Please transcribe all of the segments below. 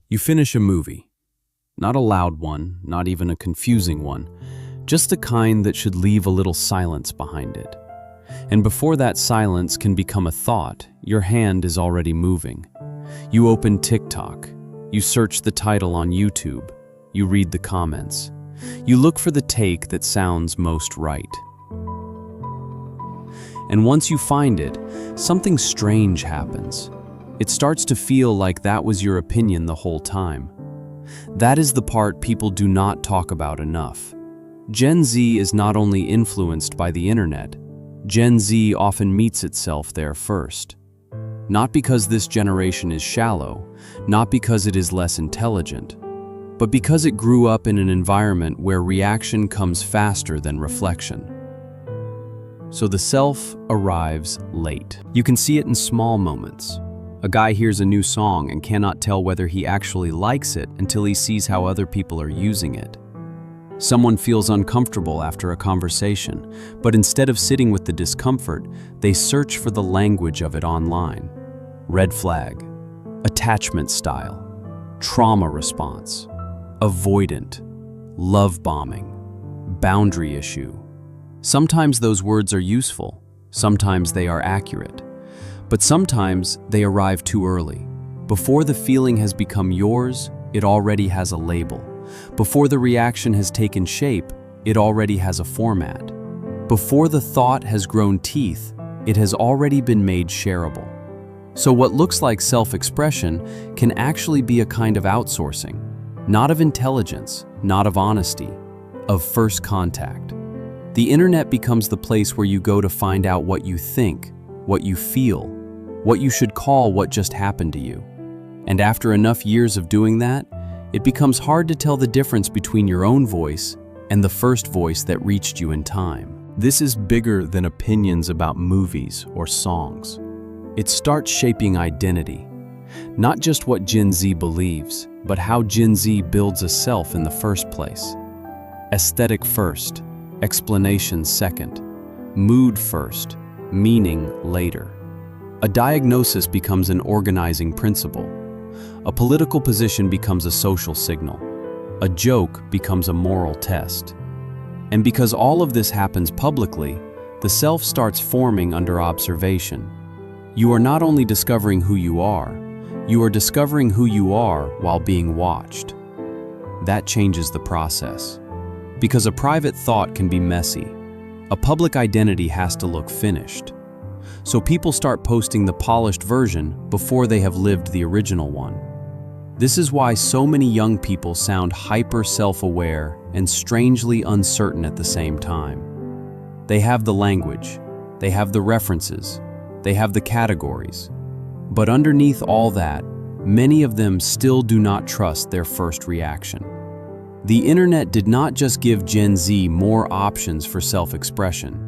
You finish a movie. Not a loud one, not even a confusing one, just the kind that should leave a little silence behind it. And before that silence can become a thought, your hand is already moving. You open TikTok. You search the title on YouTube. You read the comments. You look for the take that sounds most right. And once you find it, something strange happens. It starts to feel like that was your opinion the whole time. That is the part people do not talk about enough. Gen Z is not only influenced by the internet. Gen Z often meets itself there first. Not because this generation is shallow, not because it is less intelligent, but because it grew up in an environment where reaction comes faster than reflection. So the self arrives late. You can see it in small moments. A guy hears a new song and cannot tell whether he actually likes it until he sees how other people are using it. Someone feels uncomfortable after a conversation, but instead of sitting with the discomfort, they search for the language of it online. Red flag, attachment style, trauma response, avoidant, love bombing, boundary issue. Sometimes those words are useful, sometimes they are accurate, but sometimes they arrive too early. Before the feeling has become yours, it already has a label. Before the reaction has taken shape, it already has a format. Before the thought has grown teeth, it has already been made shareable. So what looks like self-expression can actually be a kind of outsourcing, not of intelligence, not of honesty, of first contact. The internet becomes the place where you go to find out what you think, what you feel, what you should call what just happened to you. And after enough years of doing that, it becomes hard to tell the difference between your own voice and the first voice that reached you in time. This is bigger than opinions about movies or songs. It starts shaping identity. Not just what Gen Z believes, but how Gen Z builds a self in the first place. Aesthetic first, explanation second, mood first, meaning later. A diagnosis becomes an organizing principle. A political position becomes a social signal. A joke becomes a moral test. And because all of this happens publicly, the self starts forming under observation. You are not only discovering who you are discovering who you are while being watched. That changes the process. Because a private thought can be messy. A public identity has to look finished. So people start posting the polished version before they have lived the original one. This is why so many young people sound hyper self-aware and strangely uncertain at the same time. They have the language, they have the references, they have the categories. But underneath all that, many of them still do not trust their first reaction. The internet did not just give Gen Z more options for self-expression.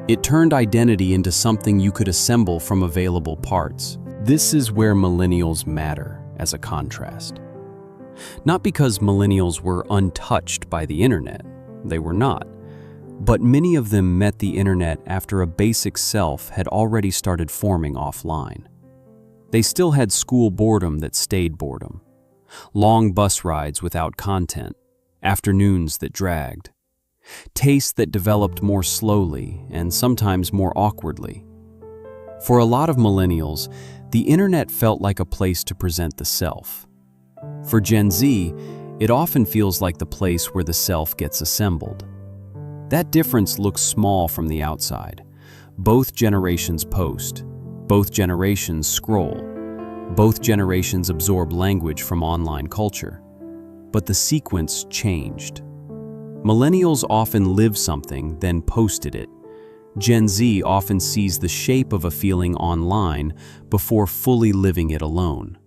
It turned identity into something you could assemble from available parts. This is where millennials matter as a contrast. Not because millennials were untouched by the internet, they were not, but many of them met the internet after a basic self had already started forming offline. They still had school boredom that stayed boredom, long bus rides without content, afternoons that dragged, tastes that developed more slowly and sometimes more awkwardly. For a lot of millennials, the internet felt like a place to present the self. For Gen Z, it often feels like the place where the self gets assembled. That difference looks small from the outside. Both generations post, both generations scroll, both generations absorb language from online culture. But the sequence changed. Millennials often live something, then posted it. Gen Z often sees the shape of a feeling online before fully living it alone.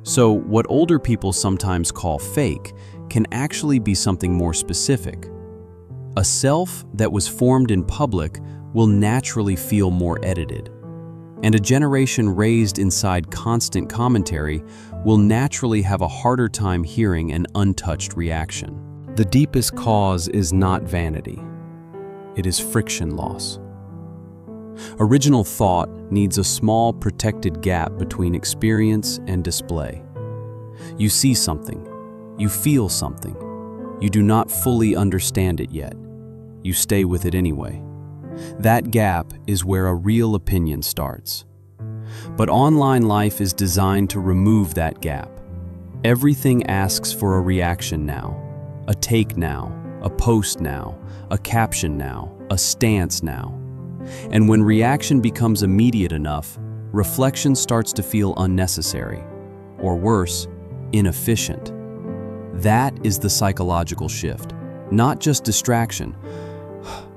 So what older people sometimes call fake can actually be something more specific. A self that was formed in public will naturally feel more edited. And a generation raised inside constant commentary will naturally have a harder time hearing an untouched reaction. The deepest cause is not vanity. It is friction loss. Original thought needs a small protected gap between experience and display. You see something. You feel something. You do not fully understand it yet. You stay with it anyway. That gap is where a real opinion starts. But online life is designed to remove that gap. Everything asks for a reaction now, a take now, a post now, a caption now, a stance now. And when reaction becomes immediate enough, reflection starts to feel unnecessary, or worse, inefficient. That is the psychological shift, not just distraction,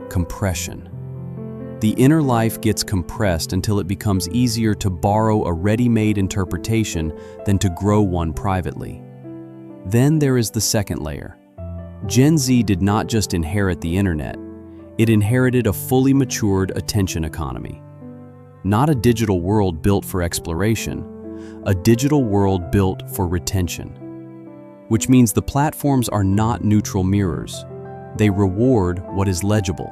compression. The inner life gets compressed until it becomes easier to borrow a ready-made interpretation than to grow one privately. Then there is the second layer. Gen Z did not just inherit the internet, it inherited a fully matured attention economy. Not a digital world built for exploration, a digital world built for retention. Which means the platforms are not neutral mirrors. They reward what is legible,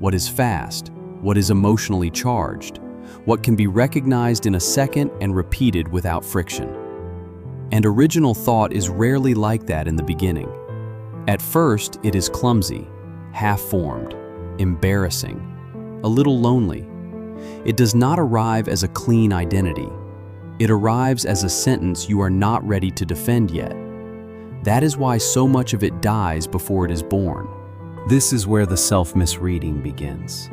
what is fast, what is emotionally charged, what can be recognized in a second and repeated without friction. And original thought is rarely like that in the beginning. At first, it is clumsy, half-formed, embarrassing, a little lonely. It does not arrive as a clean identity. It arrives as a sentence you are not ready to defend yet. That is why so much of it dies before it is born. This is where the self-misreading begins.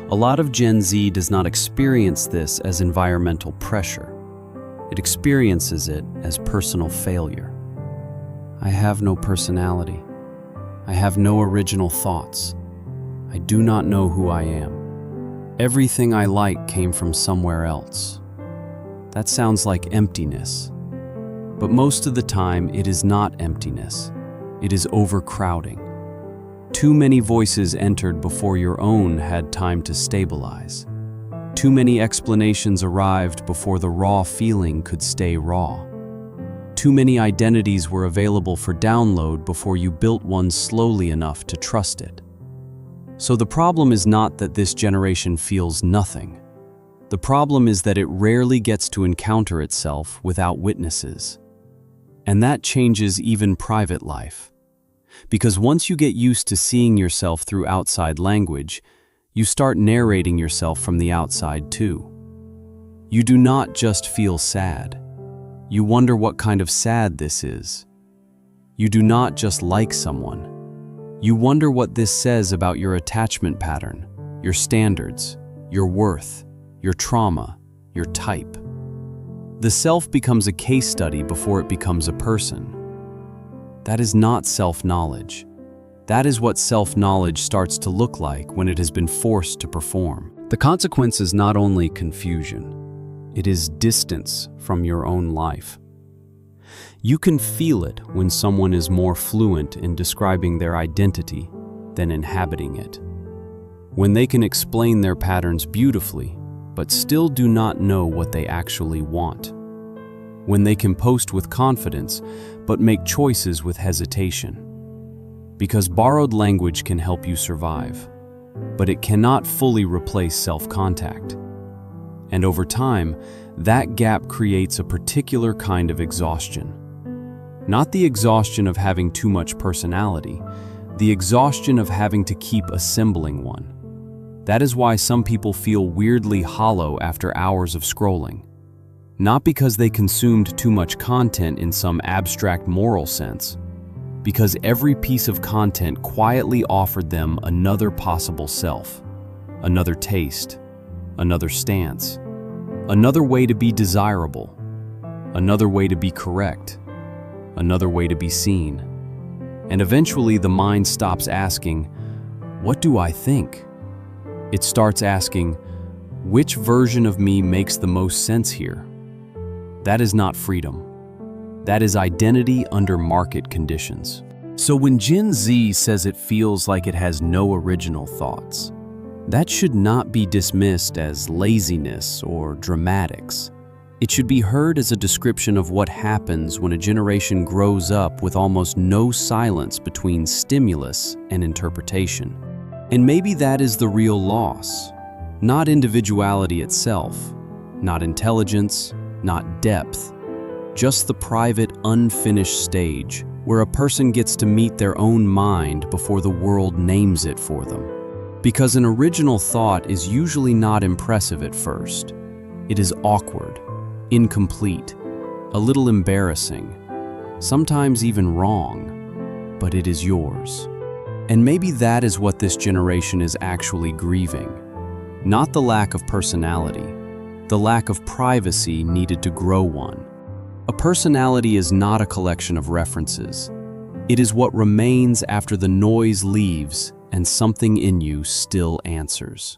A lot of Gen Z does not experience this as environmental pressure. It experiences it as personal failure. I have no personality. I have no original thoughts. I do not know who I am. Everything I like came from somewhere else. That sounds like emptiness. But most of the time, it is not emptiness. It is overcrowding. Too many voices entered before your own had time to stabilize. Too many explanations arrived before the raw feeling could stay raw. Too many identities were available for download before you built one slowly enough to trust it. So the problem is not that this generation feels nothing. The problem is that it rarely gets to encounter itself without witnesses. And that changes even private life. Because once you get used to seeing yourself through outside language, you start narrating yourself from the outside too. You do not just feel sad. You wonder what kind of sad this is. You do not just like someone. You wonder what this says about your attachment pattern, your standards, your worth, your trauma, your type. The self becomes a case study before it becomes a person. That is not self-knowledge. That is what self-knowledge starts to look like when it has been forced to perform. The consequence is not only confusion, it is distance from your own life. You can feel it when someone is more fluent in describing their identity than inhabiting it. When they can explain their patterns beautifully, but still do not know what they actually want. When they can post with confidence, but make choices with hesitation. Because borrowed language can help you survive, but it cannot fully replace self-contact. And over time, that gap creates a particular kind of exhaustion. Not the exhaustion of having too much personality, the exhaustion of having to keep assembling one. That is why some people feel weirdly hollow after hours of scrolling. Not because they consumed too much content in some abstract moral sense, because every piece of content quietly offered them another possible self, another taste, another stance, another way to be desirable, another way to be correct, another way to be seen. And eventually the mind stops asking, "What do I think?" It starts asking, "Which version of me makes the most sense here?" That is not freedom. That is identity under market conditions. So when Gen Z says it feels like it has no original thoughts, that should not be dismissed as laziness or dramatics. It should be heard as a description of what happens when a generation grows up with almost no silence between stimulus and interpretation. And maybe that is the real loss. Not individuality itself, not intelligence, not depth, just the private, unfinished stage where a person gets to meet their own mind before the world names it for them. Because an original thought is usually not impressive at first. It is awkward, incomplete, a little embarrassing, sometimes even wrong, but it is yours. And maybe that is what this generation is actually grieving. Not the lack of personality, the lack of privacy needed to grow one. A personality is not a collection of references. It is what remains after the noise leaves and something in you still answers.